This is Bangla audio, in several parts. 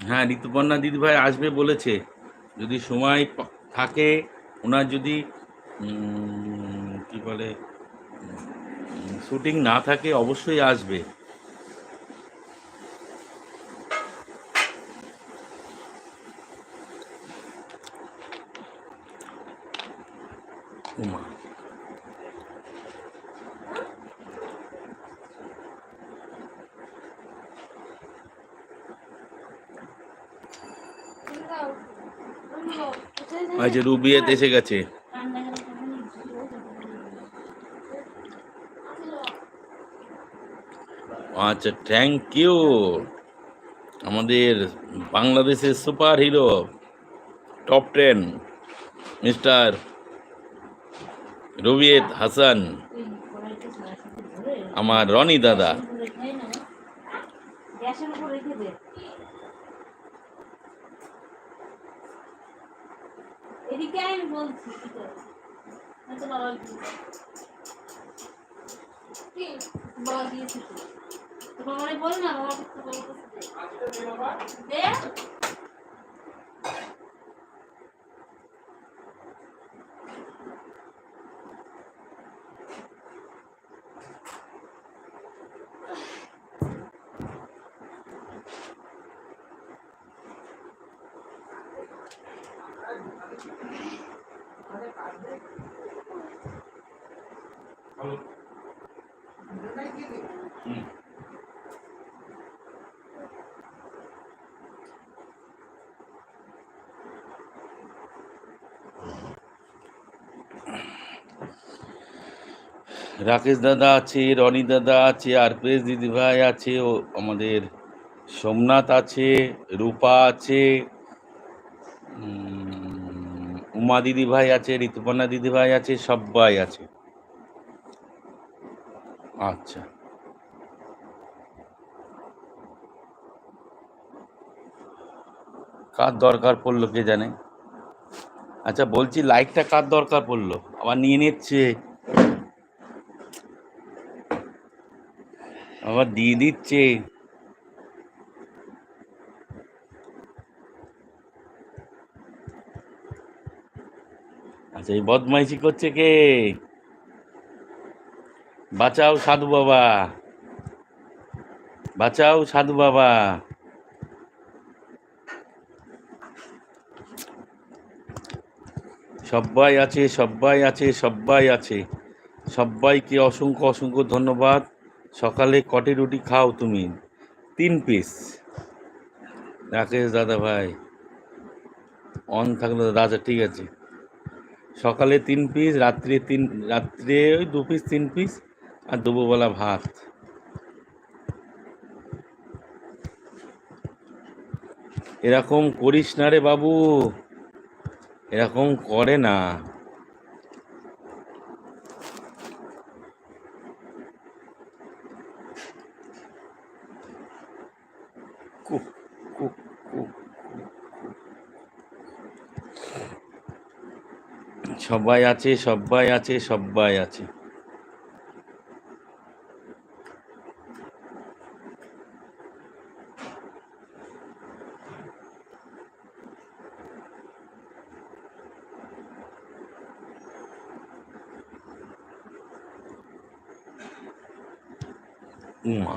হ্যাঁ, ঋতুপর্ণা দিদিভাই আসবে বলেছে। যদি সময় থাকে, ওনার যদি কি বলে শুটিং না থাকে, অবশ্যই আসবে। উমা, আচ্ছা, রুবিয়েত এসে গেছে। আচ্ছা, থ্যাংক ইউ। আমাদের বাংলাদেশের সুপার হিরো, টপ 10 মিস্টার রবিয়েত হাসান, আমার রনি দাদা। এদিকে আমি বলছি বাবা দিয়েছি তো বাবারে বল না, বাবা কিছু বলতেছে দে। রাকেশ দাদা আছে, রনি দাদা আছে, আরপেশ দিদিভাই আছে, ও আমাদের সোমনাথ আছে, রূপা আছে, উমা দিদিভাই আছে, ঋতুপর্ণা দিদিভাই আছে, সবাই আছে। আচ্ছা, কার দরকার পড়লো কে জানে। আচ্ছা, বলছি লাইকটা কার দরকার পড়লো, আবার নিয়ে নিচ্ছে, আবার দিয়ে দিচ্ছে। আচ্ছা, এই বদমাইশি করছে কে? বাঁচাও সাধু বাবা, বাঁচাও সাধু বাবা। সবাই আছে, সবাই আছে, সবাই আছে, সবাইকে অসংখ্য অসংখ্য ধন্যবাদ। সকালে কটি রুটি খাও তুমি? 3 পিস। রাকেশ দাদা ভাই অন থাকলে দাদা, আচ্ছা ঠিক আছে। সকালে 3 পিস, রাত্রে ওই 2 পিস 3 পিস, আর দুপুরবেলা ভাত। এরকম করিস না রে বাবু, এরকম করে না। Cook cook cook. সবাই আছে, সবাই আছে, সবাই আছে। উমা,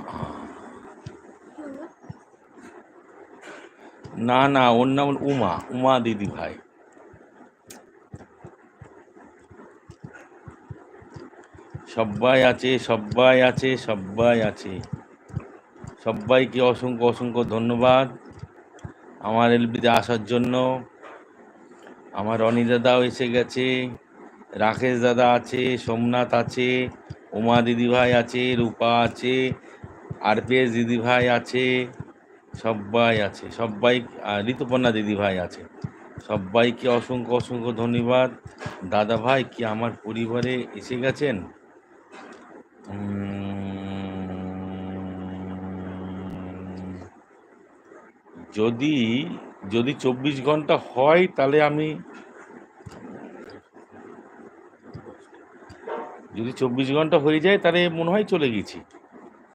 না না, ওর নাম উমা, উমা দিদি ভাই। সবাই আছে, সবাই আছে, সবাই আছে, সবাইকে অসংখ্য অসংখ্য ধন্যবাদ আমার এলবিতে আসার জন্য। আমার রনি দাদাও এসে গেছে, রাকেশ দাদা আছে, সোমনাথ আছে, উমা দিদিভাই আছে, রূপা আছে, আরপিএস দিদিভাই আছে, সবাই আছে, সবাই, ঋতুপর্ণা দিদিভাই আছে। সবাইকে অসংখ্য অসংখ্য ধন্যবাদ। দাদা ভাই কি আমার পরিবারে এসে গেছেন? যদি যদি 24 ঘন্টা হয়, তাহলে আমি, যদি 24 ঘন্টা হয়ে যায় তাহলে মনে হয় চলে গেছি।